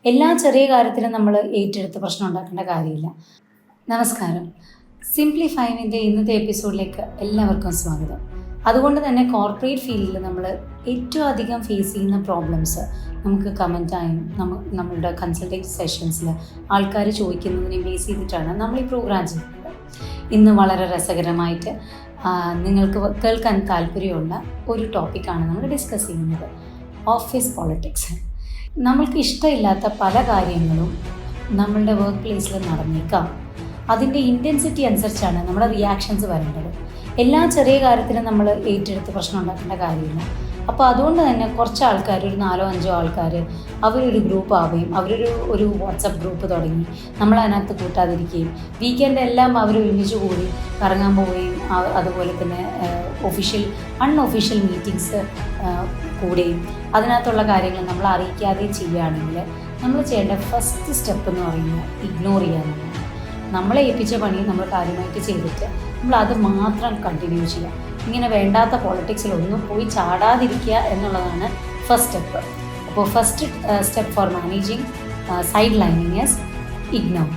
എല്ലാ ചെറിയ കാര്യത്തിലും നമ്മൾ ഏറ്റെടുത്ത് പ്രശ്നം ഉണ്ടാക്കേണ്ട കാര്യമില്ല. നമസ്കാരം. സിംപ്ലിഫൈവിൻ്റെ ഇന്നത്തെ എപ്പിസോഡിലേക്ക് എല്ലാവർക്കും സ്വാഗതം. അതുകൊണ്ട് തന്നെ കോർപ്പറേറ്റ് ഫീൽഡിൽ നമ്മൾ ഏറ്റവും അധികം ഫേസ് ചെയ്യുന്ന പ്രോബ്ലംസ് നമുക്ക് കമൻറ്റായും നമ്മളുടെ കൺസൾട്ടിങ് സെഷൻസിൽ ആൾക്കാർ ചോദിക്കുന്നതിനെ ബേസ് ചെയ്തിട്ടാണ് നമ്മൾ ഈ പ്രോഗ്രാം ചെയ്യുന്നത്. ഇന്ന് വളരെ രസകരമായിട്ട് നിങ്ങൾക്ക് കേൾക്കാൻ താല്പര്യമുള്ള ഒരു ടോപ്പിക്കാണ് നമ്മൾ ഡിസ്കസ് ചെയ്യുന്നത്, ഓഫീസ് പോളിറ്റിക്സ്. നമ്മൾക്ക് ഇഷ്ടമില്ലാത്ത പല കാര്യങ്ങളും നമ്മളുടെ വർക്ക് പ്ലേസിൽ നടന്നേക്കാം. അതിൻ്റെ ഇൻറ്റൻസിറ്റി അനുസരിച്ചാണ് നമ്മുടെ റിയാക്ഷൻസ് വരേണ്ടത്. എല്ലാ ചെറിയ കാര്യത്തിലും നമ്മൾ ഏറ്റെടുത്ത് പ്രശ്നം ഉണ്ടാക്കേണ്ട കാര്യമില്ല. അപ്പോൾ അതുകൊണ്ട് തന്നെ കുറച്ച് ആൾക്കാർ, ഒരു 4-5 ആൾക്കാർ, അവരൊരു ഗ്രൂപ്പ് ആവുകയും ഒരു വാട്സപ്പ് ഗ്രൂപ്പ് തുടങ്ങി നമ്മളതിനകത്ത് കൂട്ടാതിരിക്കുകയും വീക്കെൻഡ് എല്ലാം അവർ ഒരുമിച്ച് കൂടി കറങ്ങാൻ പോവുകയും അതുപോലെ തന്നെ അൺഒഫീഷ്യൽ മീറ്റിങ്സ് കൂടുകയും അതിനകത്തുള്ള കാര്യങ്ങൾ നമ്മൾ അറിയിക്കാതെയും ചെയ്യുകയാണെങ്കിൽ നമ്മൾ ചെയ്യേണ്ട ഫസ്റ്റ് സ്റ്റെപ്പ് എന്ന് പറയുന്നത് ഇഗ്നോർ ചെയ്യാന്നുള്ളതാണ്. നമ്മളെ ഏൽപ്പിച്ച പണി നമ്മൾ കാര്യമായിട്ട് ചെയ്തിട്ട് നമ്മൾ അത് മാത്രം കണ്ടിന്യൂ ചെയ്യുക. ഇങ്ങനെ വേണ്ടാത്ത പോളിറ്റിക്സിലൊന്നും പോയി ചാടാതിരിക്കുക എന്നുള്ളതാണ് ഫസ്റ്റ് സ്റ്റെപ്പ്. അപ്പോൾ first step four managing side lining is ignore.